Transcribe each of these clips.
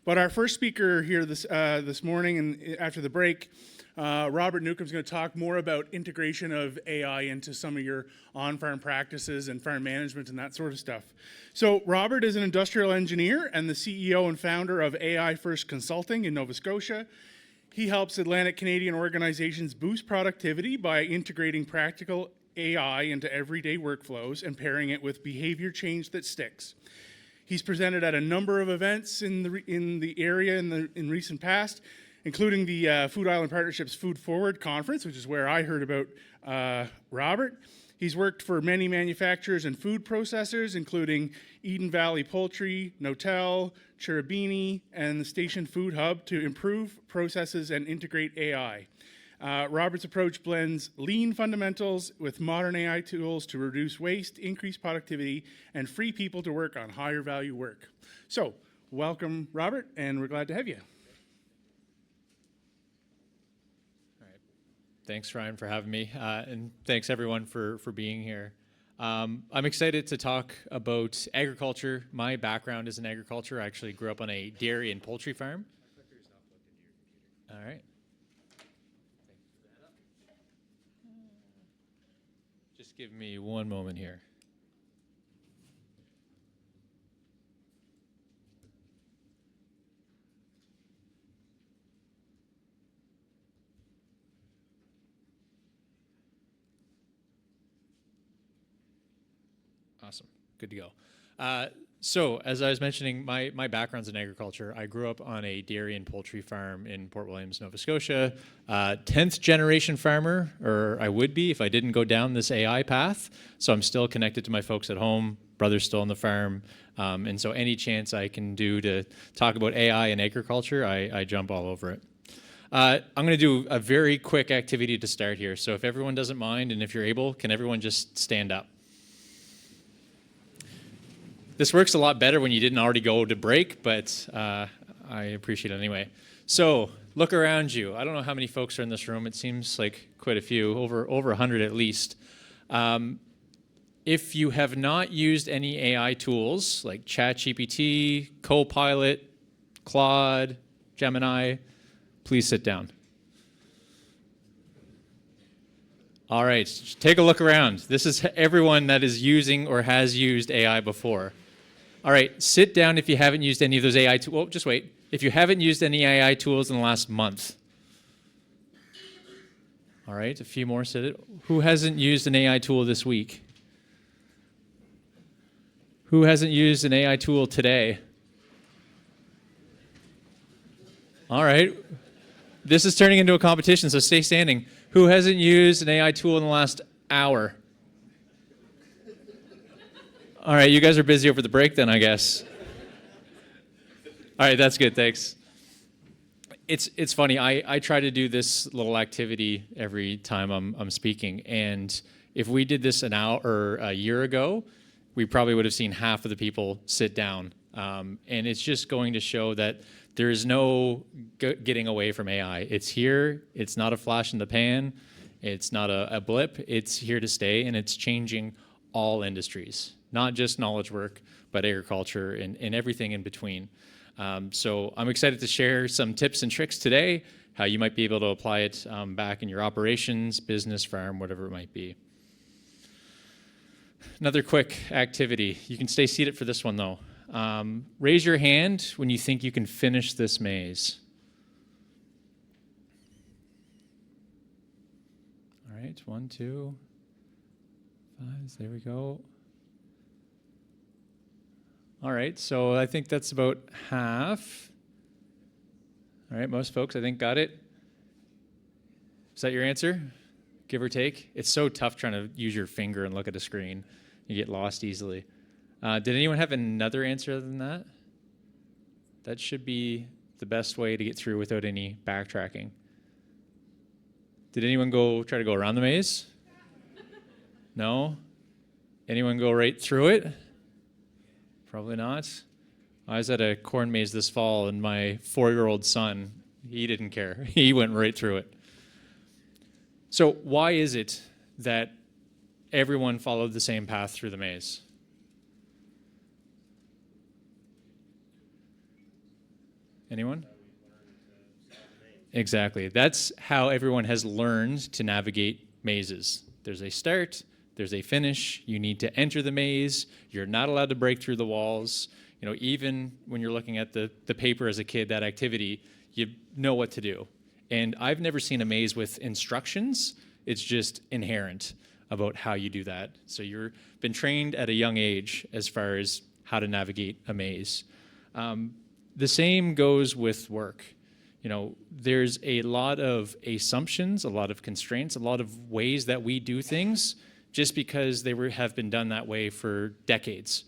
But our first speaker here this morning and after the break, Robert Newcombe is going to talk more about integration of AI into some of your on-farm practices and farm management and that sort of stuff. So Robert is an industrial engineer and the CEO and founder of AI First Consulting in Nova Scotia. He helps Atlantic Canadian organizations boost productivity by integrating practical AI into everyday workflows and pairing it with behavior change that sticks. He's presented at a number of events in the area in recent past, including the Food Island Partnership's Food Forward Conference, which is where I heard about Robert. He's worked for many manufacturers and food processors, including Eden Valley Poultry, Notel, Cherubini, and the Station Food Hub to improve processes and integrate AI. Robert's approach blends lean fundamentals with modern AI tools to reduce waste, increase productivity, and free people to work on higher value work. So, welcome, Robert, and we're glad to have you. All right. Thanks, Ryan, for having me, and thanks everyone for being here. I'm excited to talk about agriculture. My background is in agriculture. I actually grew up on a dairy and poultry farm. All right. Just give me one moment here. Awesome. Good to go. So, as I was mentioning, my background's in agriculture. I grew up on a dairy and poultry farm in Port Williams, Nova Scotia. 10th generation farmer, or I would be if I didn't go down this AI path. So I'm still connected to my folks at home. Brother's still on the farm. And so any chance I can do to talk about AI and agriculture, I jump all over it. I'm going to do a very quick activity to start here. So if everyone doesn't mind, and if you're able, can everyone just stand up? This works a lot better when you didn't already go to break, but I appreciate it anyway. So look around you. I don't know how many folks are in this room. It seems like quite a few, over 100 at least. If you have not used any AI tools like ChatGPT, Copilot, Claude, Gemini, please sit down. All right, take a look around. This is everyone that is using or has used AI before. All right, sit down if you haven't used any of those AI tools. Well, just wait. If you haven't used any AI tools in the last month. All right, a few more sit it. Who hasn't used an AI tool this week? Who hasn't used an AI tool today? All right. This is turning into a competition, so stay standing. Who hasn't used an AI tool in the last hour? All right, you guys are busy over the break then, I guess. All right, that's good, thanks. It's funny, I try to do this little activity every time I'm speaking, and if we did this an hour or a year ago, we probably would have seen half of the people sit down. And it's just going to show that there is no getting away from AI. It's here, it's not a flash in the pan, it's not a blip, it's here to stay, and it's changing all industries. Not just knowledge work, but agriculture and everything in between. So I'm excited to share some tips and tricks today, how you might be able to apply it back in your operations, business, farm, whatever it might be. Another quick activity. You can stay seated for this one though. Raise your hand when you think you can finish this maze. All right, 1, 2, 5, there we go. All right, so I think that's about half. All right, most folks, I think, got it. Is that your answer? Give or take? It's so tough trying to use your finger and look at a screen. You get lost easily. Did anyone have another answer other than that? That should be the best way to get through without any backtracking. Did anyone try to go around the maze? No? Anyone go right through it? Probably not. I was at a corn maze this fall, and my 4-year-old son, he didn't care. He went right through it. So why is it that everyone followed the same path through the maze? Anyone? Exactly. That's how everyone has learned to navigate mazes. There's a start, there's a finish. You need to enter the maze. You're not allowed to break through the walls. You know, even when you're looking at the paper as a kid, that activity, you know what to do. And I've never seen a maze with instructions. It's just inherent about how you do that. So you've been trained at a young age as far as how to navigate a maze. The same goes with work. You know, there's a lot of assumptions, a lot of constraints, a lot of ways that we do things just because they have been done that way for decades.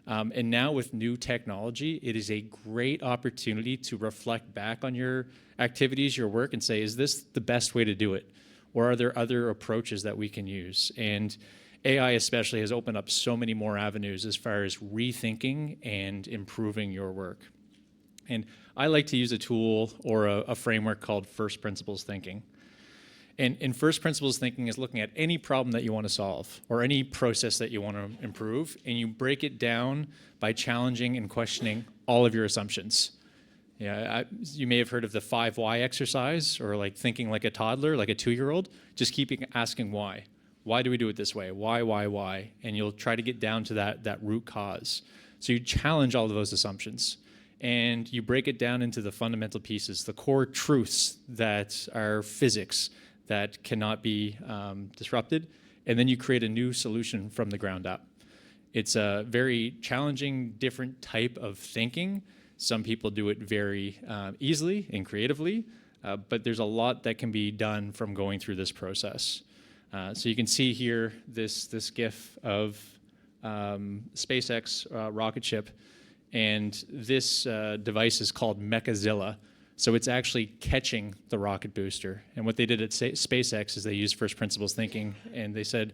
And now with new technology, it is a great opportunity to reflect back on your activities, your work, and say, is this the best way to do it? Or are there other approaches that we can use? And AI especially has opened up so many more avenues as far as rethinking and improving your work. And I like to use a tool or a framework called first principles thinking. And first principles thinking is looking at any problem that you want to solve or any process that you want to improve, and you break it down by challenging and questioning all of your assumptions. Yeah, you may have heard of the 5 why exercise, or like thinking like a toddler, like a 2-year-old, just keeping asking why. Why do we do it this way? Why? And you'll try to get down to that root cause. So you challenge all of those assumptions. And you break it down into the fundamental pieces, the core truths that are physics that cannot be disrupted, and then you create a new solution from the ground up. It's a very challenging, different type of thinking. Some people do it very easily and creatively, but there's a lot that can be done from going through this process. So you can see here this GIF of SpaceX rocket ship. And this device is called Mechazilla. So it's actually catching the rocket booster. And what they did at SpaceX is they used first principles thinking, and they said,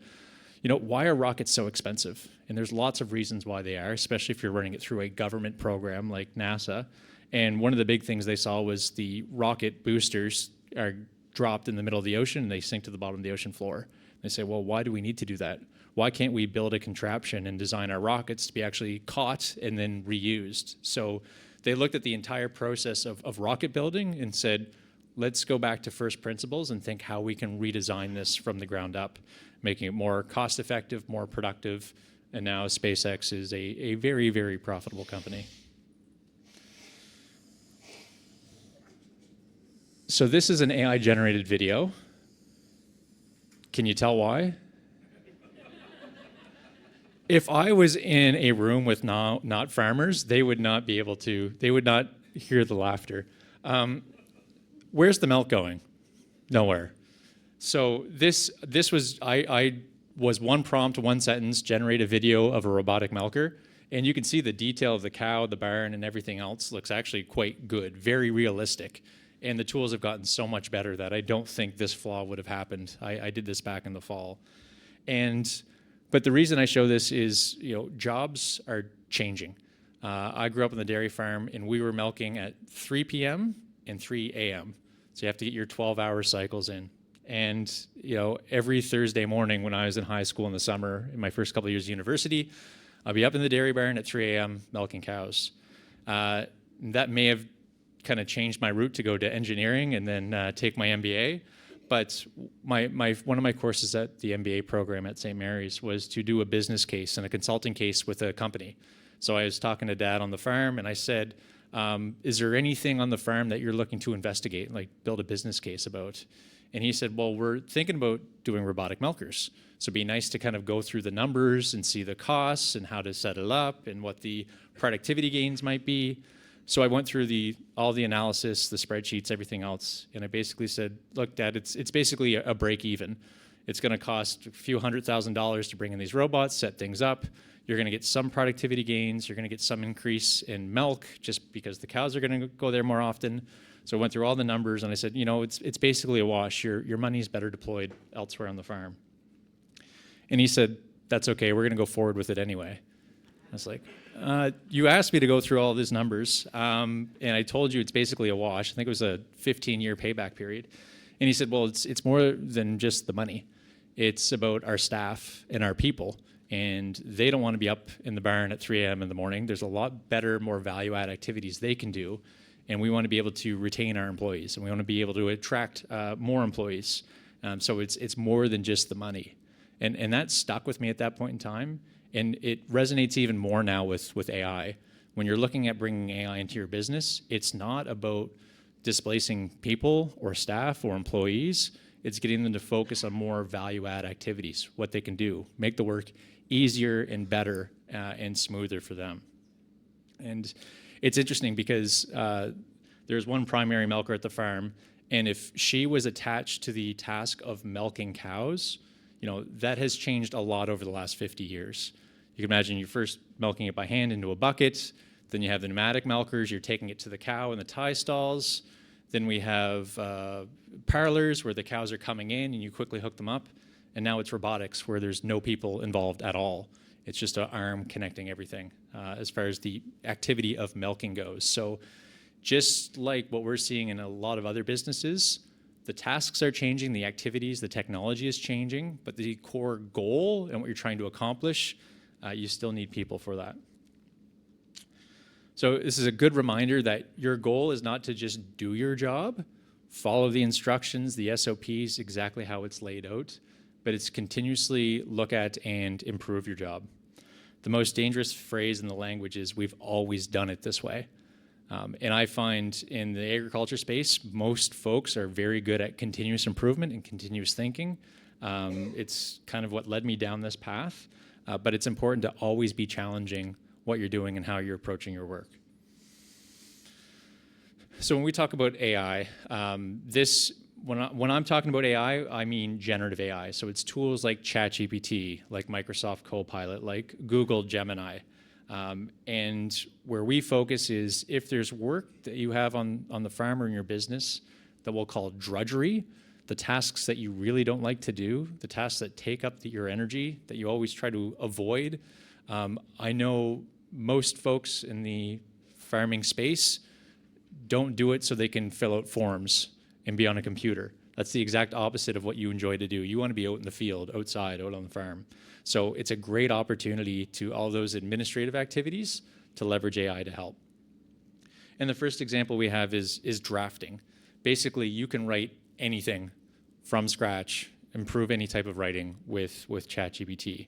you know, why are rockets so expensive? And there's lots of reasons why they are, especially if you're running it through a government program like NASA. And one of the big things they saw was the rocket boosters are dropped in the middle of the ocean and they sink to the bottom of the ocean floor. They say, well, why do we need to do that? Why can't we build a contraption and design our rockets to be actually caught and then reused? So they looked at the entire process of rocket building and said, let's go back to first principles and think how we can redesign this from the ground up, making it more cost-effective, more productive, and now SpaceX is a very, very profitable company. So this is an AI-generated video. Can you tell why? If I was in a room with not farmers, they would not be able to, they would not hear the laughter. Where's the milk going? Nowhere. So this was, I was one prompt, one sentence, generate a video of a robotic milker, and you can see the detail of the cow, the barn, and everything else looks actually quite good, very realistic. And the tools have gotten so much better that I don't think this flaw would have happened. I did this back in the fall. But the reason I show this is, you know, jobs are changing. I grew up on the dairy farm, and we were milking at 3 p.m. and 3 a.m. So you have to get your 12-hour cycles in. And, you know, every Thursday morning when I was in high school in the summer, in my first couple of years of university, I'd be up in the dairy barn at 3 a.m. milking cows. That may have kind of changed my route to go to engineering and then take my MBA. But one of my courses at the MBA program at St. Mary's was to do a business case and a consulting case with a company. So I was talking to Dad on the farm, and I said, is there anything on the farm that you're looking to investigate, like build a business case about? And he said, well, we're thinking about doing robotic milkers. So it'd be nice to kind of go through the numbers and see the costs and how to set it up and what the productivity gains might be. So I went through all the analysis, the spreadsheets, everything else, and I basically said, look, Dad, it's basically a break even. It's going to cost a few $100,000 to bring in these robots, set things up. You're going to get some productivity gains. You're going to get some increase in milk just because the cows are going to go there more often. So I went through all the numbers, and I said, you know, it's basically a wash. Your money's better deployed elsewhere on the farm. And he said, that's okay. We're going to go forward with it anyway. I was like, you asked me to go through all these numbers, and I told you it's basically a wash. I think it was a 15-year payback period. And he said, well, it's more than just the money. It's about our staff and our people, and they don't want to be up in the barn at 3 a.m. in the morning. There's a lot better, more value-add activities they can do, and we want to be able to retain our employees, and we want to be able to attract more employees. So it's more than just the money. And that stuck with me at that point in time, and it resonates even more now with AI. When you're looking at bringing AI into your business, it's not about displacing people or staff or employees. It's getting them to focus on more value-add activities, what they can do, make the work easier and better and smoother for them. And it's interesting because there's one primary milker at the farm, and if she was attached to the task of milking cows, that has changed a lot over the last 50 years. You can imagine you're first milking it by hand into a bucket, then you have the pneumatic milkers, you're taking it to the cow in the tie stalls, then we have parlors where the cows are coming in and you quickly hook them up, and now it's robotics where there's no people involved at all. It's just an arm connecting everything as far as the activity of milking goes. So just like what we're seeing in a lot of other businesses, the tasks are changing, the activities, the technology is changing, but the core goal and what you're trying to accomplish, you still need people for that. So this is a good reminder that your goal is not to just do your job, follow the instructions, the SOPs, exactly how it's laid out, but it's continuously look at and improve your job. The most dangerous phrase in the language is we've always done it this way. And I find in the agriculture space, most folks are very good at continuous improvement and continuous thinking. It's kind of what led me down this path, but it's important to always be challenging what you're doing and how you're approaching your work. So when we talk about AI, when I'm talking about AI, I mean generative AI. So it's tools like ChatGPT, like Microsoft Copilot, like Google Gemini. And where we focus is if there's work that you have on the farm or in your business that we'll call drudgery, the tasks that you really don't like to do, the tasks that take up your energy, that you always try to avoid. I know most folks in the farming space don't do it so they can fill out forms and be on a computer. That's the exact opposite of what you enjoy to do. You want to be out in the field, outside, out on the farm. So it's a great opportunity to all those administrative activities to leverage AI to help. And the first example we have is drafting. Basically, you can write anything from scratch, improve any type of writing with ChatGPT.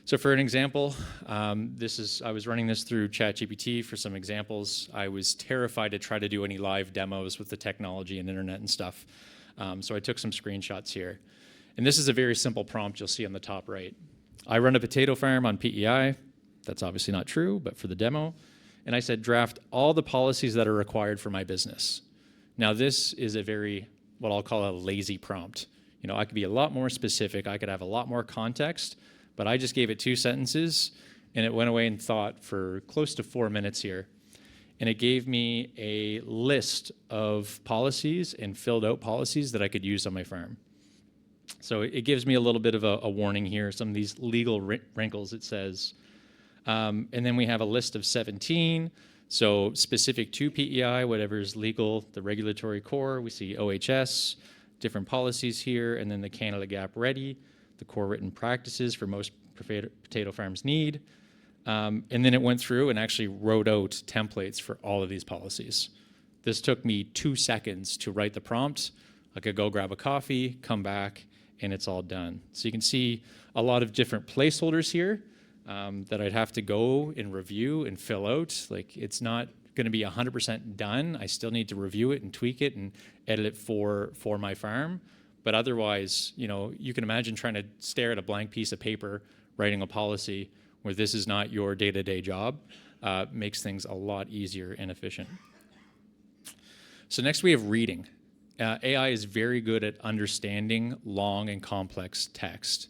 So for an example, I was running this through ChatGPT for some examples. I was terrified to try to do any live demos with the technology and internet and stuff. So I took some screenshots here. And this is a very simple prompt you'll see on the top right. I run a potato farm on PEI. That's obviously not true, but for the demo. And I said, draft all the policies that are required for my business. Now this is a very, what I'll call a lazy prompt. I could be a lot more specific. I could have a lot more context, but I just gave it 2 sentences and it went away and thought for close to 4 minutes here. And it gave me a list of policies and filled out policies that I could use on my farm. So it gives me a little bit of a warning here, some of these legal wrinkles it says. And then we have a list of 17. So specific to PEI, whatever is legal, the regulatory core, we see OHS, different policies here, and then the Canada Gap Ready, the core written practices for most potato farms need. And then it went through and actually wrote out templates for all of these policies. This took me 2 seconds to write the prompt. I could go grab a coffee, come back, and it's all done. So you can see a lot of different placeholders here that I'd have to go and review and fill out. Like it's not going to be 100% done. I still need to review it and tweak it and edit it for my farm. But otherwise, you can imagine trying to stare at a blank piece of paper, writing a policy where this is not your day-to-day job, makes things a lot easier and efficient. So next we have reading. AI is very good at understanding long and complex text.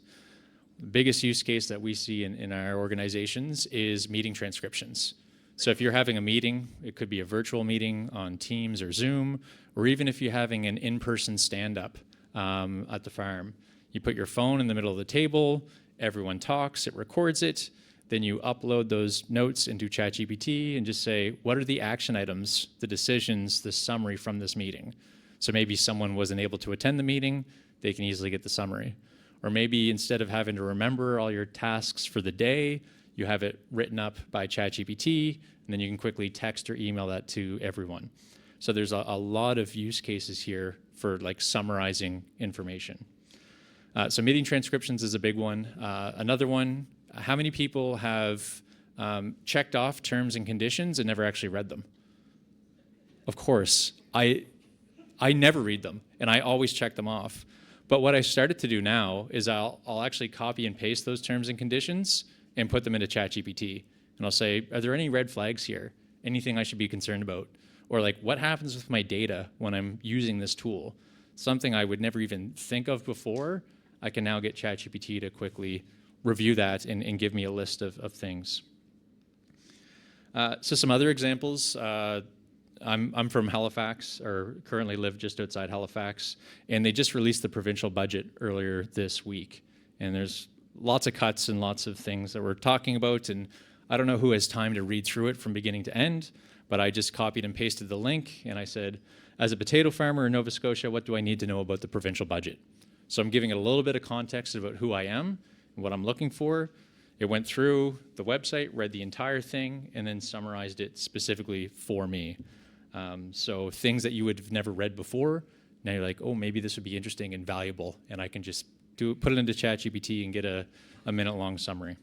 The biggest use case that we see in our organizations is meeting transcriptions. So if you're having a meeting, it could be a virtual meeting on Teams or Zoom, or even if you're having an in-person stand-up at the farm. You put your phone in the middle of the table, everyone talks, it records it, then you upload those notes into ChatGPT and just say, what are the action items, the decisions, the summary from this meeting? So maybe someone wasn't able to attend the meeting, they can easily get the summary. Or maybe instead of having to remember all your tasks for the day, you have it written up by ChatGPT, and then you can quickly text or email that to everyone. So there's a lot of use cases here for like summarizing information. So meeting transcriptions is a big one. Another one, how many people have checked off terms and conditions and never actually read them? Of course, I never read them, and I always check them off. But what I started to do now is I'll actually copy and paste those terms and conditions and put them into ChatGPT. And I'll say, are there any red flags here? Anything I should be concerned about? Or like, what happens with my data when I'm using this tool? Something I would never even think of before, I can now get ChatGPT to quickly review that and give me a list of things. So some other examples. I'm from Halifax, or currently live just outside Halifax, and they just released the provincial budget earlier this week. And there's lots of cuts and lots of things that we're talking about, and I don't know who has time to read through it from beginning to end, but I just copied and pasted the link, and I said, as a potato farmer in Nova Scotia, what do I need to know about the provincial budget? So I'm giving it a little bit of context about who I am and what I'm looking for. It went through the website, read the entire thing, and then summarized it specifically for me. So things that you would have never read before, now you're like, oh, maybe this would be interesting and valuable, and I can just put it into ChatGPT and get a minute-long summary.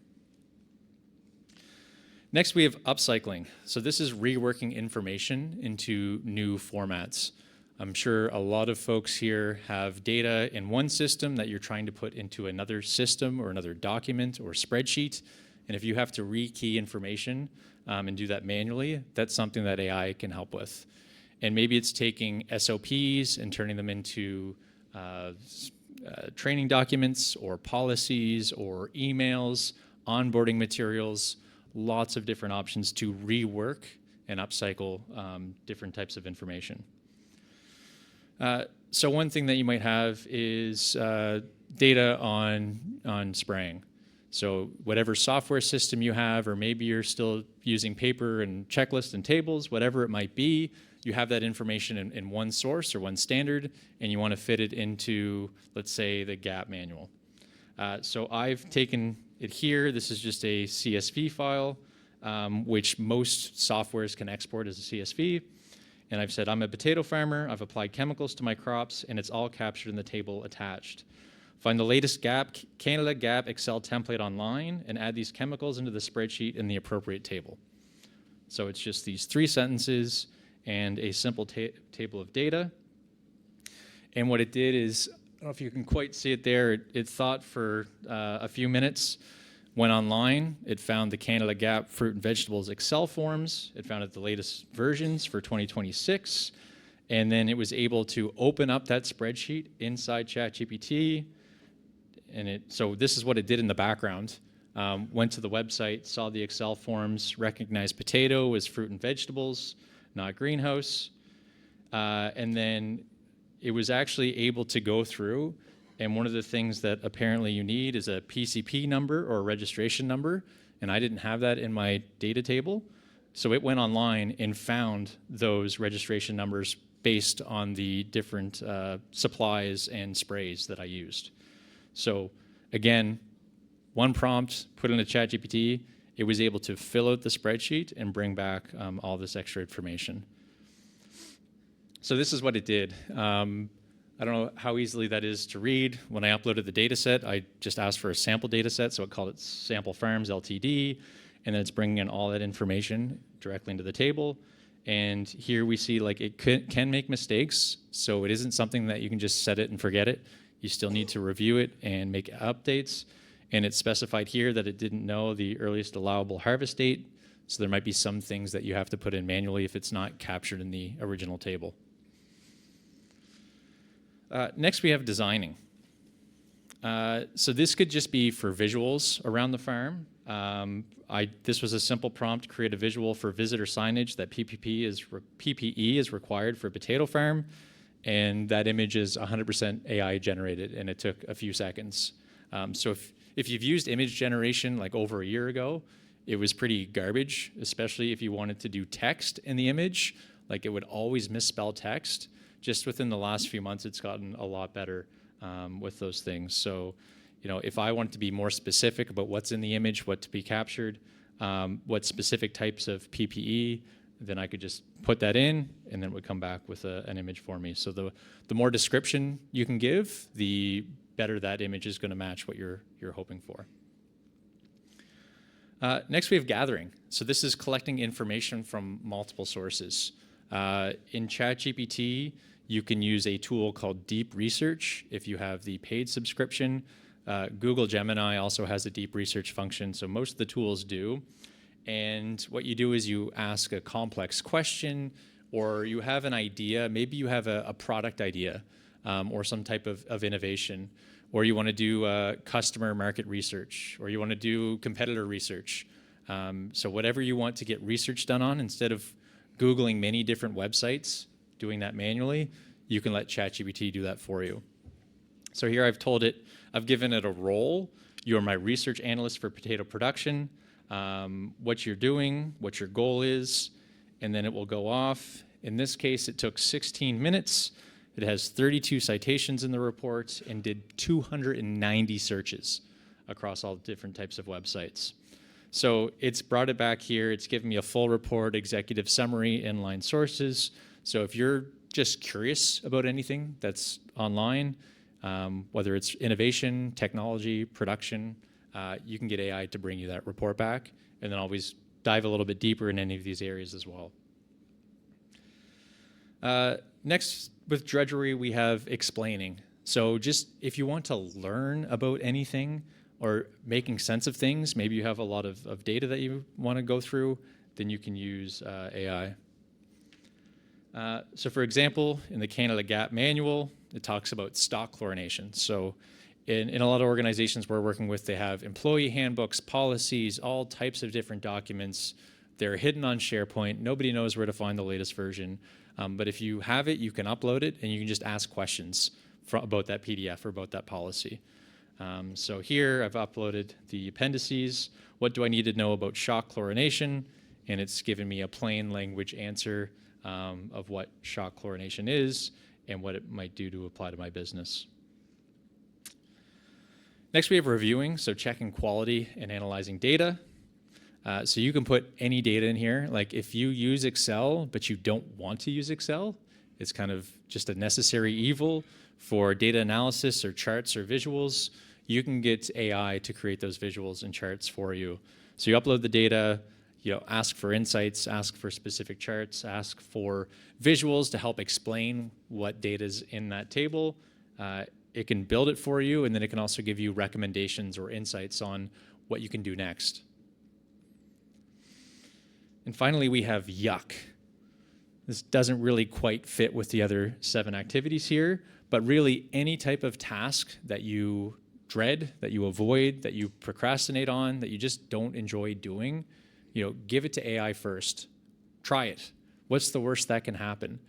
Next, we have upcycling. So this is reworking information into new formats. I'm sure a lot of folks here have data in one system that you're trying to put into another system or another document or spreadsheet. And if you have to rekey information and do that manually, that's something that AI can help with. And maybe it's taking SOPs and turning them into training documents or policies or emails, onboarding materials, lots of different options to rework and upcycle different types of information. So one thing that you might have is data on spraying. So whatever software system you have, or maybe you're still using paper and checklists and tables, whatever it might be, you have that information in one source or one standard, and you want to fit it into, let's say, the GAP manual. So I've taken it here. This is just a CSV file, which most softwares can export as a CSV. And I've said, I'm a potato farmer, I've applied chemicals to my crops, and it's all captured in the table attached. Find the latest GAP, Canada GAP Excel template online, and add these chemicals into the spreadsheet in the appropriate table. So it's just these 3 sentences and a simple table of data. And what it did is, I don't know if you can quite see it there, it thought for a few minutes, went online, it found the Canada GAP fruit and vegetables Excel forms, it found the latest versions for 2026, and then it was able to open up that spreadsheet inside ChatGPT, and so this is what it did in the background. Went to the website, saw the Excel forms, recognized potato as fruit and vegetables, not greenhouse, and then it was actually able to go through, and one of the things that apparently you need is a PCP number or a registration number, and I didn't have that in my data table. So it went online and found those registration numbers based on the different supplies and sprays that I used. So again, one prompt, put in a ChatGPT, it was able to fill out the spreadsheet and bring back all this extra information. So this is what it did. I don't know how easily that is to read. When I uploaded the data set, I just asked for a sample data set, so it called it Sample Farms LTD, and then it's bringing in all that information directly into the table. And here we see like it can make mistakes, so it isn't something that you can just set it and forget it. You still need to review it and make updates. And it's specified here that it didn't know the earliest allowable harvest date, so there might be some things that you have to put in manually if it's not captured in the original table. Next, we have designing. So this could just be for visuals around the farm. This was a simple prompt, create a visual for visitor signage that PPE is required for a potato farm, and that image is 100% AI generated, and it took a few seconds. So if you've used image generation like over a year ago, it was pretty garbage, especially if you wanted to do text in the image. Like it would always misspell text. Just within the last few months, it's gotten a lot better with those things. So, if I want to be more specific about what's in the image, what to be captured, what specific types of PPE, then I could just put that in, and then it would come back with an image for me. So the more description you can give, the better that image is going to match what you're hoping for. Next, we have gathering. So this is collecting information from multiple sources. In ChatGPT, you can use a tool called Deep Research if you have the paid subscription. Google Gemini also has a deep research function, so most of the tools do. And what you do is you ask a complex question, or you have an idea. Maybe you have a product idea or some type of innovation, or you want to do customer market research, or you want to do competitor research. So whatever you want to get research done on, instead of Googling many different websites, doing that manually, you can let ChatGPT do that for you. So here I've given it a role. You're my research analyst for potato production, what you're doing, what your goal is, and then it will go off. In this case, it took 16 minutes. It has 32 citations in the report and did 290 searches across all different types of websites. So it's brought it back here. It's given me a full report, executive summary, inline sources. So if you're just curious about anything that's online, whether it's innovation, technology, production, you can get AI to bring you that report back, and then always dive a little bit deeper in any of these areas as well. Next, with drudgery, we have explaining. So just if you want to learn about anything or making sense of things, maybe you have a lot of data that you want to go through, then you can use AI. So for example, in the Canada GAP manual, it talks about stock chlorination. So in a lot of organizations we're working with, they have employee handbooks, policies, all types of different documents. They're hidden on SharePoint. Nobody knows where to find the latest version. But if you have it, you can upload it, and you can just ask questions about that PDF or about that policy. So here I've uploaded the appendices. What do I need to know about shock chlorination? And it's given me a plain language answer of what shock chlorination is and what it might do to apply to my business. Next, we have reviewing, so checking quality and analyzing data. So you can put any data in here. Like if you use Excel, but you don't want to use Excel, it's kind of just a necessary evil for data analysis or charts or visuals. You can get AI to create those visuals and charts for you. So you upload the data, ask for insights, ask for specific charts, ask for visuals to help explain what data is in that table. It can build it for you, and then it can also give you recommendations or insights on what you can do next. And finally, we have yuck. This doesn't really quite fit with the other 7 activities here, but really any type of task that you dread, that you avoid, that you procrastinate on, that you just don't enjoy doing, give it to AI first. Try it. What's the worst that can happen?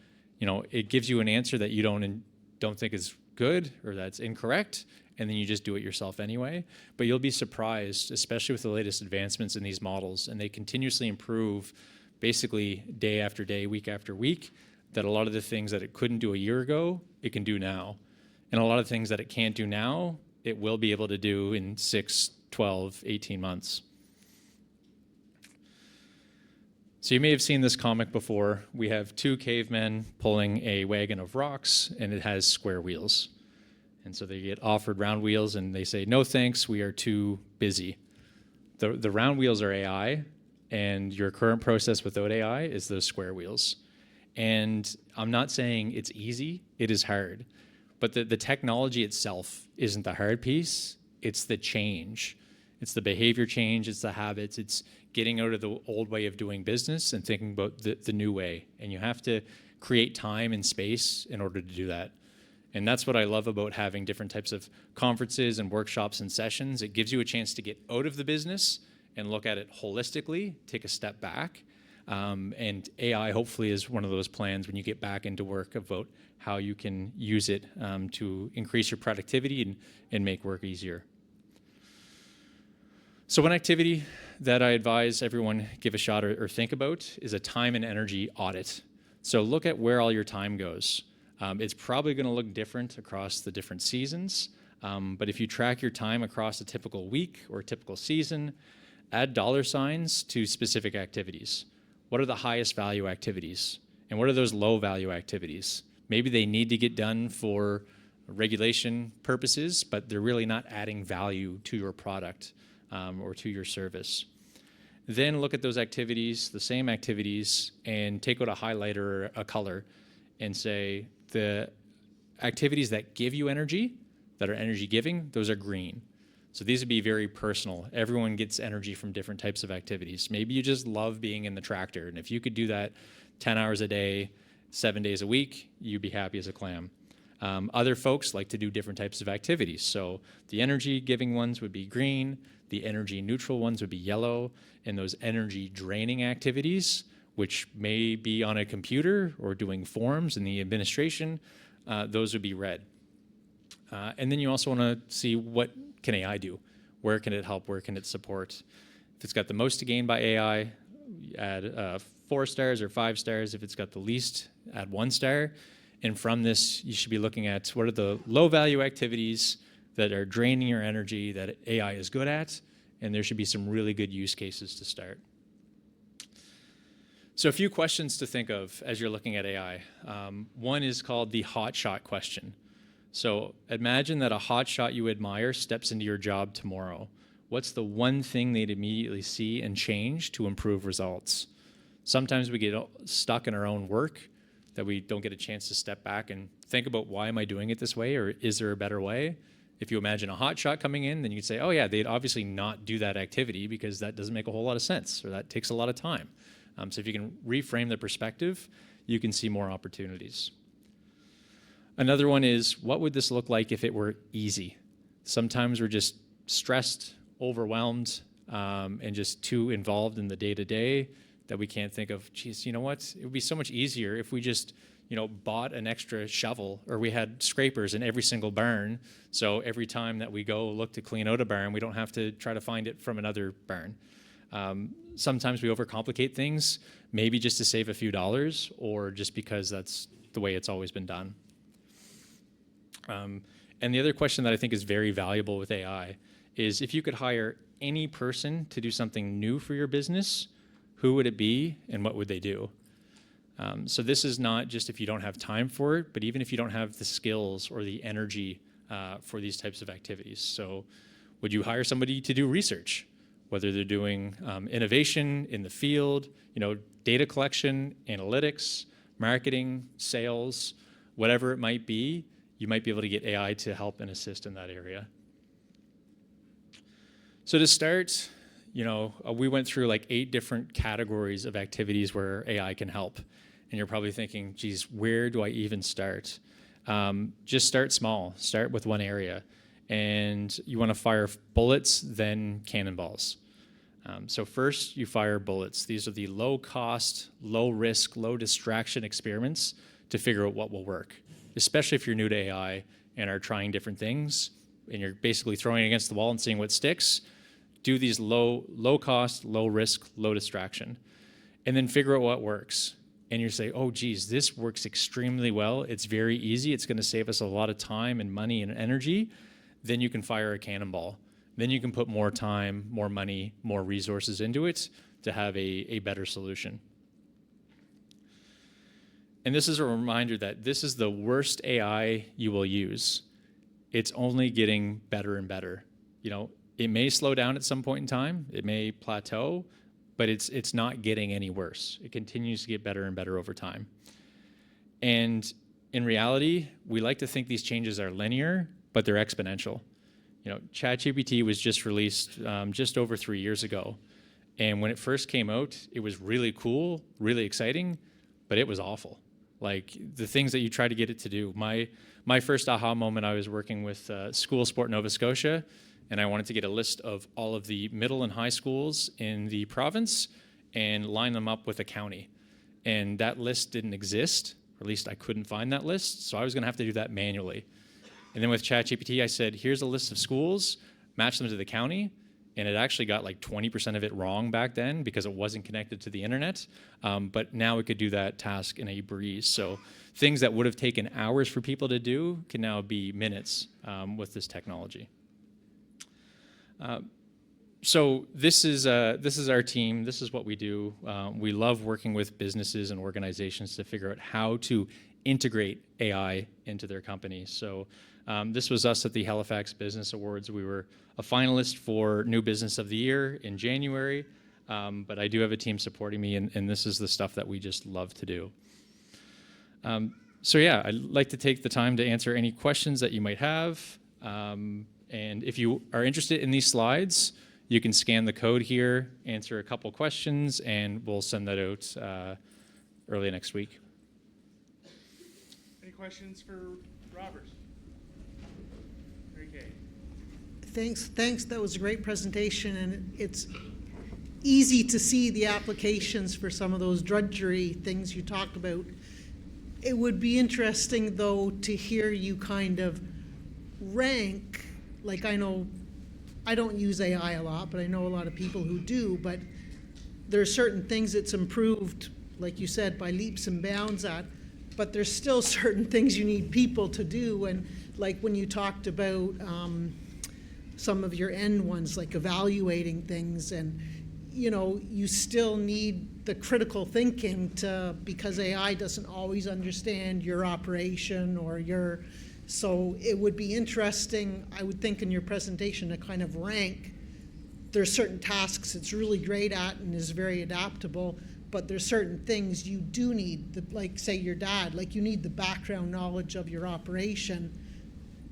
It gives you an answer that you don't think is good or that's incorrect, and then you just do it yourself anyway. But you'll be surprised, especially with the latest advancements in these models, and they continuously improve basically day after day, week after week, that a lot of the things that it couldn't do a year ago, it can do now. And a lot of things that it can't do now, it will be able to do in 6, 12, 18 months. So you may have seen this comic before. We have 2 cavemen pulling a wagon of rocks, and it has square wheels. And so they get offered round wheels, and they say, no thanks, we are too busy. The round wheels are AI, and your current process without AI is those square wheels. And I'm not saying it's easy, it is hard. But the technology itself isn't the hard piece, it's the change. It's the behavior change, it's the habits, it's getting out of the old way of doing business and thinking about the new way. And you have to create time and space in order to do that. And that's what I love about having different types of conferences and workshops and sessions. It gives you a chance to get out of the business and look at it holistically, take a step back. And AI hopefully is one of those plans when you get back into work about how you can use it to increase your productivity and make work easier. So one activity that I advise everyone give a shot or think about is a time and energy audit. So look at where all your time goes. It's probably going to look different across the different seasons, but if you track your time across a typical week or a typical season, add dollar signs to specific activities. What are the highest value activities? And what are those low value activities? Maybe they need to get done for regulation purposes, but they're really not adding value to your product or to your service. Then look at those activities, the same activities, and take out a highlighter or a color and say the activities that give you energy, that are energy giving, those are green. So these would be very personal. Everyone gets energy from different types of activities. Maybe you just love being in the tractor, and if you could do that 10 hours a day, 7 days a week, you'd be happy as a clam. Other folks like to do different types of activities. So the energy giving ones would be green, the energy neutral ones would be yellow, and those energy draining activities, which may be on a computer or doing forms in the administration, those would be red. And then you also want to see what can AI do? Where can it help? Where can it support? If it's got the most to gain by AI, add 4 stars or 5 stars. If it's got the least, add 1 star. And from this, you should be looking at what are the low value activities that are draining your energy that AI is good at, and there should be some really good use cases to start. So a few questions to think of as you're looking at AI. One is called the hot shot question. So imagine that a hot shot you admire steps into your job tomorrow. What's the one thing they'd immediately see and change to improve results? Sometimes we get stuck in our own work that we don't get a chance to step back and think about, why am I doing it this way, or is there a better way? If you imagine a hot shot coming in, then you'd say, oh yeah, they'd obviously not do that activity because that doesn't make a whole lot of sense, or that takes a lot of time. So if you can reframe the perspective, you can see more opportunities. Another one is, what would this look like if it were easy? Sometimes we're just stressed, overwhelmed, and just too involved in the day-to-day that we can't think of, geez, you know what? It would be so much easier if we just, bought an extra shovel, or we had scrapers in every single barn. So every time that we go look to clean out a barn, we don't have to try to find it from another barn. Sometimes we overcomplicate things, maybe just to save a few dollars, or just because that's the way it's always been done. And the other question that I think is very valuable with AI is, if you could hire any person to do something new for your business, who would it be and what would they do? So this is not just if you don't have time for it, but even if you don't have the skills or the energy for these types of activities. So would you hire somebody to do research, whether they're doing innovation in the field, data collection, analytics, marketing, sales, whatever it might be? You might be able to get AI to help and assist in that area. So to start, we went through like 8 different categories of activities where AI can help. And you're probably thinking, geez, where do I even start? Just start small. Start with one area. And you want to fire bullets, then cannonballs. So first, you fire bullets. These are the low-cost, low-risk, low-distraction experiments to figure out what will work, especially if you're new to AI and are trying different things, and you're basically throwing it against the wall and seeing what sticks. Do these low cost, low risk, low distraction, and then figure out what works. And you say, oh geez, this works extremely well. It's very easy. It's going to save us a lot of time and money and energy. Then you can fire a cannonball. Then you can put more time, more money, more resources into it to have a better solution. And this is a reminder that this is the worst AI you will use. It's only getting better and better. It may slow down at some point in time. It may plateau, but it's not getting any worse. It continues to get better and better over time. And in reality, we like to think these changes are linear, but they're exponential. ChatGPT was just released just over 3 years ago. And when it first came out, it was really cool, really exciting, but it was awful. Like the things that you try to get it to do. My first aha moment, I was working with School Sport Nova Scotia, and I wanted to get a list of all of the middle and high schools in the province and line them up with a county. And that list didn't exist, or at least I couldn't find that list, so I was going to have to do that manually. And then with ChatGPT, I said, here's a list of schools, match them to the county, and it actually got like 20% of it wrong back then because it wasn't connected to the internet. But now it could do that task in a breeze. So things that would have taken hours for people to do can now be minutes with this technology. So this is our team. This is what we do. We love working with businesses and organizations to figure out how to integrate AI into their companies. So this was us at the Halifax Business Awards. We were a finalist for New Business of the Year in January, but I do have a team supporting me, and this is the stuff that we just love to do. So yeah, I'd like to take the time to answer any questions that you might have. And if you are interested in these slides, you can scan the code here, answer a couple questions, and we'll send that out early next week. Any questions for Robert? Okay. Thanks. That was a great presentation, and it's easy to see the applications for some of those drudgery things you talked about. It would be interesting, though, to hear you kind of rank, like I know I don't use AI a lot, but I know a lot of people who do, but there are certain things it's improved, like you said, by leaps and bounds at, but there's still certain things you need people to do. And like when you talked about some of your end ones, like evaluating things, and you still need the critical thinking because AI doesn't always understand your operation or your. So it would be interesting, I would think, in your presentation to kind of rank. There's certain tasks it's really great at and is very adaptable, but there's certain things you do need, like say your dad, like you need the background knowledge of your operation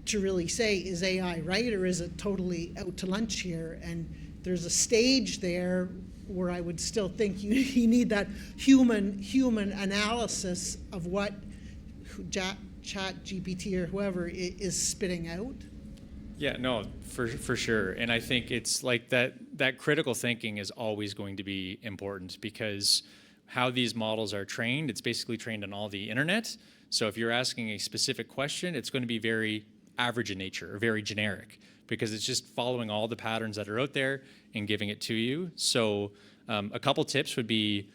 to really say, is AI right or is it totally out to lunch here? And there's a stage there where I would still think you need that human analysis of what Chat GPT or whoever is spitting out. Yeah, no, for sure. And I think it's like that critical thinking is always going to be important, because how these models are trained, it's basically trained on all the internet. So if you're asking a specific question, it's going to be very average in nature or very generic, because it's just following all the patterns that are out there and giving it to you. So a couple tips would be,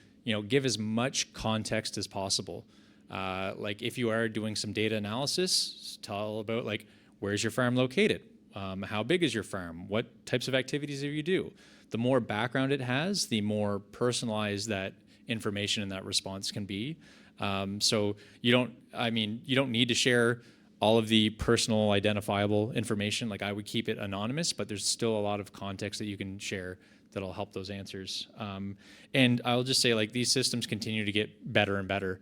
give as much context as possible. Like if you are doing some data analysis, tell about like, where's your farm located? How big is your farm? What types of activities do you do? The more background it has, the more personalized that information and that response can be. So you don't need to share all of the personal identifiable information. Like I would keep it anonymous, but there's still a lot of context that you can share that'll help those answers. And I'll just say, like, these systems continue to get better and better.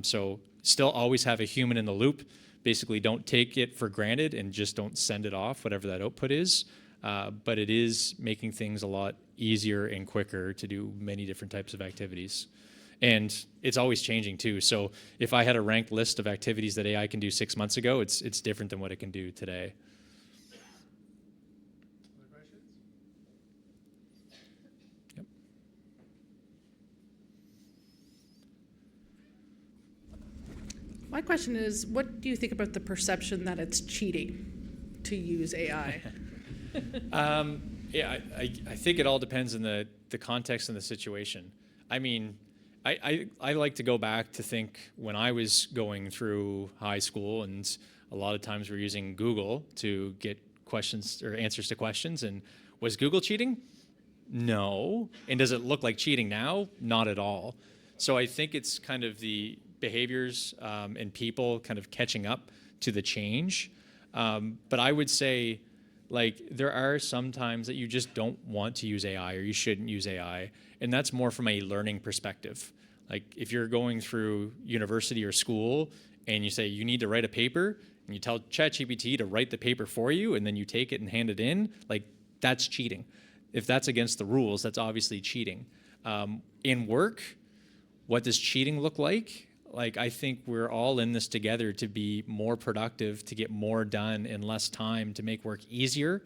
So still always have a human in the loop. Basically, don't take it for granted and just don't send it off, whatever that output is. But it is making things a lot easier and quicker to do many different types of activities. And it's always changing too. So if I had a ranked list of activities that AI can do 6 months ago, it's different than what it can do today. Other questions? Yep. My question is, what do you think about the perception that it's cheating to use AI? Yeah, I think it all depends on the context and the situation. I mean, I like to go back to think when I was going through high school, and a lot of times we're using Google to get questions or answers to questions. And was Google cheating? No. And does it look like cheating now? Not at all. So I think it's kind of the behaviors and people kind of catching up to the change. But I would say, like, there are some times that you just don't want to use AI or you shouldn't use AI. And that's more from a learning perspective. Like if you're going through university or school and you say you need to write a paper and you tell ChatGPT to write the paper for you and then you take it and hand it in, like that's cheating. If that's against the rules, that's obviously cheating. In work, what does cheating look like? Like, I think we're all in this together to be more productive, to get more done in less time, to make work easier.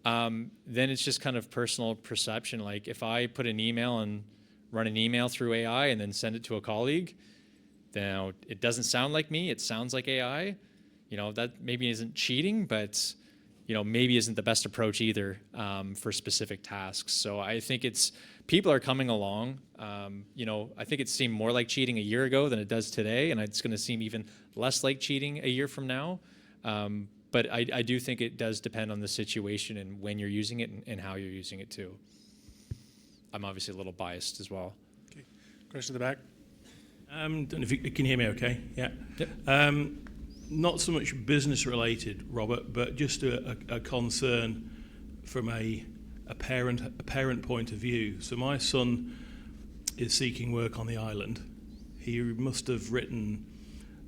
Then it's just kind of personal perception. Like if I put an email and run an email through AI and then send it to a colleague, then it doesn't sound like me, it sounds like AI. That maybe isn't cheating, but maybe isn't the best approach either for specific tasks. So I think people are coming along. I think it seemed more like cheating a year ago than it does today, and it's going to seem even less like cheating a year from now. But I do think it does depend on the situation and when you're using it and how you're using it too. I'm obviously a little biased as well. Okay. Question in the back. Don't know if you can hear me okay. Yeah. Yep. Not so much business related, Robert, but just a concern from a parent point of view. So my son is seeking work on the island. He must have written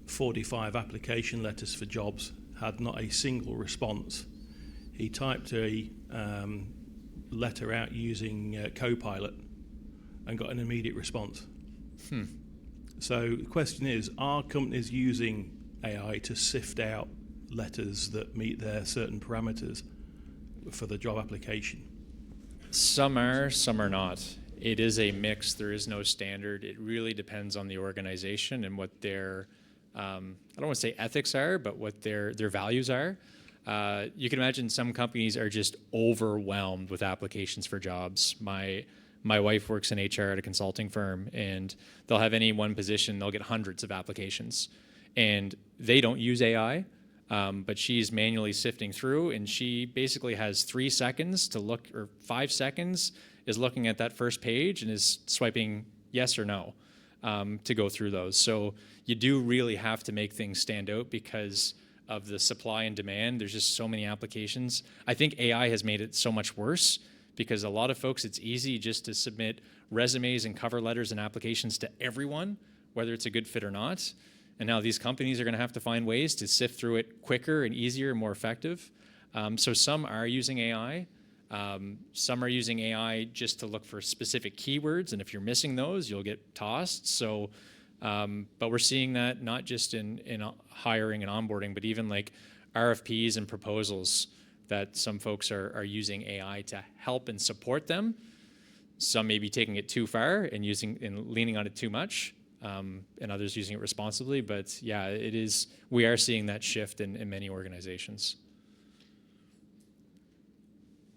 45 application letters for jobs, had not a single response. He typed a letter out using Copilot and got an immediate response. So the question is, are companies using AI to sift out letters that meet their certain parameters for the job application? Some are, some are not. It is a mix. There is no standard. It really depends on the organization and what their, I don't want to say ethics are, but what their values are. You can imagine some companies are just overwhelmed with applications for jobs. My wife works in HR at a consulting firm, and they'll have any one position, they'll get hundreds of applications. And they don't use AI, but she's manually sifting through, and she basically has 3 seconds to look, or 5 seconds is looking at that first page and is swiping yes or no to go through those. So you do really have to make things stand out because of the supply and demand. There's just so many applications. I think AI has made it so much worse because a lot of folks, it's easy just to submit resumes and cover letters and applications to everyone, whether it's a good fit or not. And now these companies are going to have to find ways to sift through it quicker and easier and more effective. So some are using AI. Some are using AI just to look for specific keywords, and if you're missing those, you'll get tossed. So, but we're seeing that not just in hiring and onboarding, but even like RFPs and proposals that some folks are using AI to help and support them. Some may be taking it too far and leaning on it too much. And others using it responsibly. But yeah, it is. We are seeing that shift in many organizations.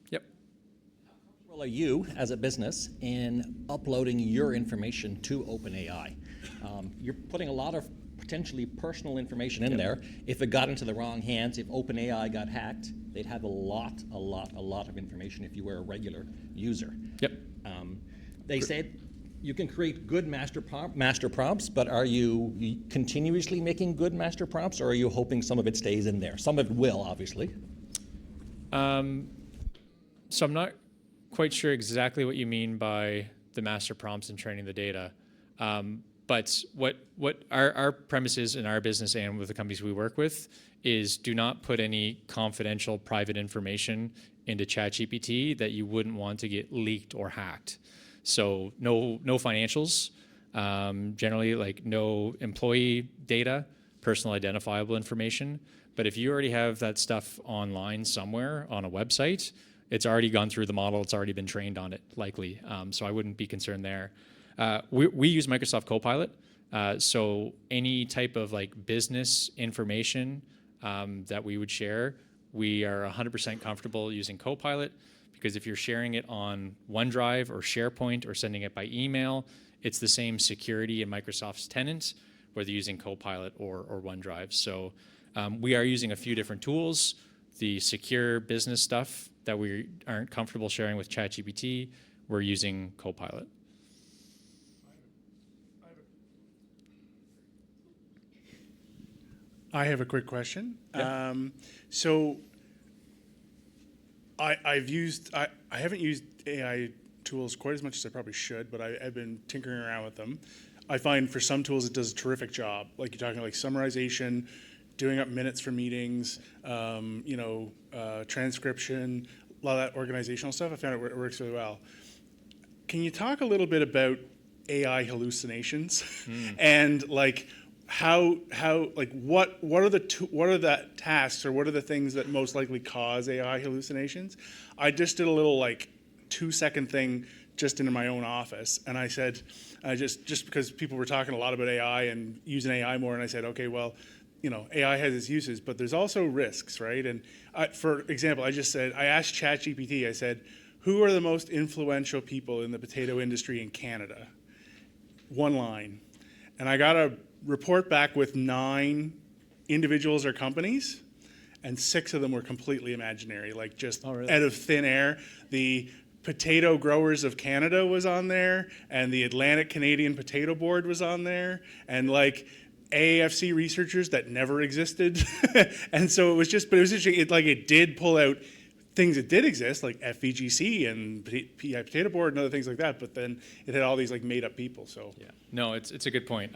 Yep. How comfortable are you as a business in uploading your information to OpenAI? You're putting a lot of potentially personal information in there. If it got into the wrong hands, if OpenAI got hacked, they'd have a lot of information if you were a regular user. Yep. They said you can create good master prompts, but are you continuously making good master prompts, or are you hoping some of it stays in there? Some of it will, obviously. So I'm not quite sure exactly what you mean by the master prompts and training the data. But what our premise is in our business and with the companies we work with is do not put any confidential private information into ChatGPT that you wouldn't want to get leaked or hacked. So no financials, generally like no employee data, personal identifiable information. But if you already have that stuff online somewhere on a website, it's already gone through the model, it's already been trained on it likely. So I wouldn't be concerned there. We use Microsoft Copilot. So any type of like business information that we would share, we are 100% comfortable using Copilot. Because if you're sharing it on OneDrive or SharePoint or sending it by email, it's the same security in Microsoft's tenant, whether using Copilot or OneDrive. So we are using a few different tools. The secure business stuff that we aren't comfortable sharing with ChatGPT, we're using Copilot. I have a quick question. Yeah. So I haven't used AI tools quite as much as I probably should, but I've been tinkering around with them. I find for some tools it does a terrific job. Like you're talking like summarization, doing up minutes for meetings, transcription, a lot of that organizational stuff. I found it works really well. Can you talk a little bit about AI hallucinations and like how like what are the tasks or what are the things that most likely cause AI hallucinations? I just did a little like 2-second thing just in my own office, and I said just because people were talking a lot about AI and using AI more, and I said, okay, well, AI has its uses, but there's also risks, right? And for example, I asked ChatGPT, I said, who are the most influential people in the potato industry in Canada? One line. And I got a report back with 9 individuals or companies, and 6 of them were completely imaginary, like just Oh, really? out of thin air. The Potato Growers of Canada was on there, and the Atlantic Canadian Potato Board was on there, and like AAFC researchers that never existed. And so it was interesting. It did pull out things that did exist, like FVGC and PI Potato Board and other things like that, but then it had all these like made up people. So Yeah, no, it's a good point.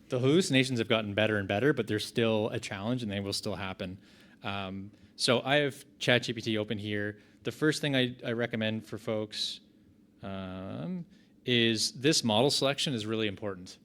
The hallucinations have gotten better and better, but they're still a challenge and they will still happen. So I have ChatGPT open here. The first thing I recommend for folks is this model selection is really important.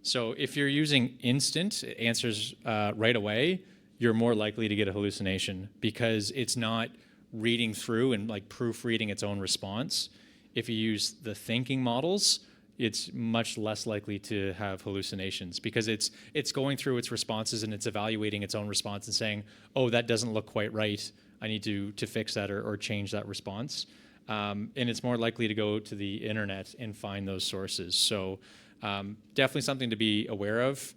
So if you're using instant answers right away, you're more likely to get a hallucination because it's not reading through and like proofreading its own response. If you use the thinking models, it's much less likely to have hallucinations because it's going through its responses and it's evaluating its own response and saying, oh, that doesn't look quite right. I need to fix that or change that response. And it's more likely to go to the internet and find those sources. So definitely something to be aware of.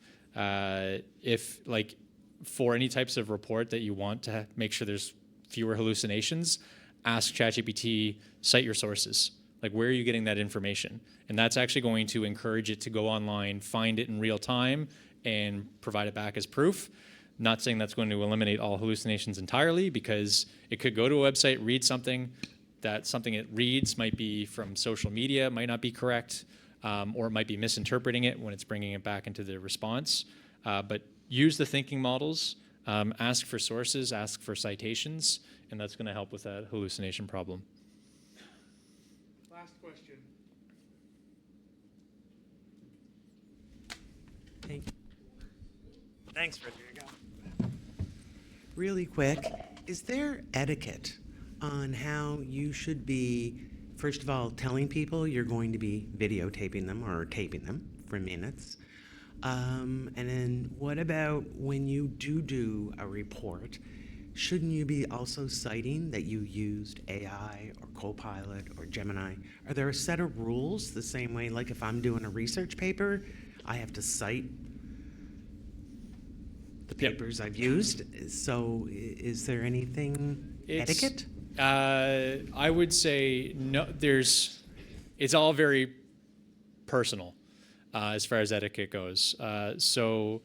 If like for any types of report that you want to make sure there's fewer hallucinations, ask ChatGPT, cite your sources. Like, where are you getting that information? And that's actually going to encourage it to go online, find it in real time, and provide it back as proof. Not saying that's going to eliminate all hallucinations entirely, because it could go to a website, read something, that something it reads might be from social media, might not be correct, or it might be misinterpreting it when it's bringing it back into the response. But use the thinking models, ask for sources, ask for citations, and that's going to help with that hallucination problem. last question. Thanks, Richard. Here you go. Really quick, is there etiquette on how you should be, first of all, telling people you're going to be videotaping them or taping them for minutes? And then what about when you do a report, shouldn't you be also citing that you used AI or Copilot or Gemini? Are there a set of rules the same way, like if I'm doing a research paper, I have to cite the papers I've used? So is there anything etiquette? I would say no. It's all very personal as far as etiquette goes. So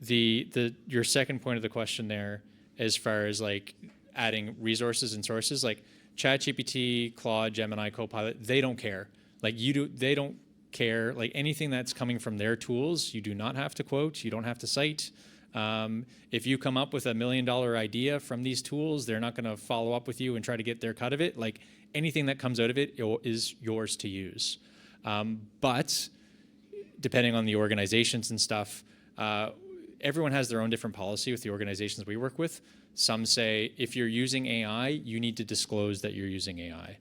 your second point of the question there, as far as like adding resources and sources, like ChatGPT, Claude, Gemini, Copilot, they don't care. Like you do, they don't care. Like anything that's coming from their tools, you do not have to quote. You don't have to cite. If you come up with $1 million idea from these tools, they're not going to follow up with you and try to get their cut of it. Like anything that comes out of it is yours to use. But depending on the organizations and stuff, everyone has their own different policy with the organizations we work with. Some say if you're using AI, you need to disclose that you're using AI.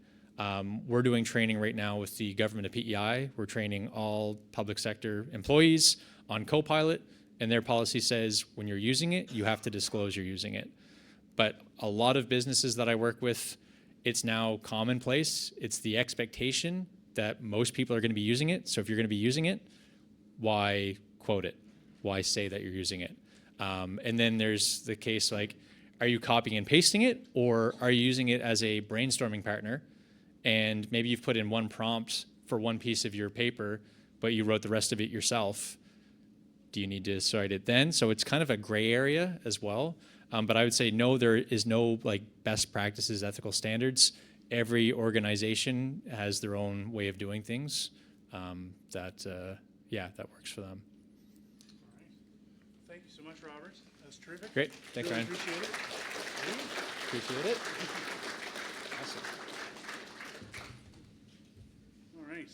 We're doing training right now with the government of PEI. We're training all public sector employees on Copilot. And their policy says when you're using it, you have to disclose you're using it. But a lot of businesses that I work with, it's now commonplace. It's the expectation that most people are going to be using it. So if you're going to be using it, why quote it? Why say that you're using it? And then there's the case like, are you copying and pasting it, or are you using it as a brainstorming partner? And maybe you've put in one prompt for one piece of your paper, but you wrote the rest of it yourself. Do you need to cite it then? So it's kind of a gray area as well. But I would say no, there is no like best practices, ethical standards. Every organization has their own way of doing things that works for them. All right. Thank you so much, Robert. That's terrific. Great. Thanks, Really Ryan. appreciate it. Appreciate it. Awesome. All right.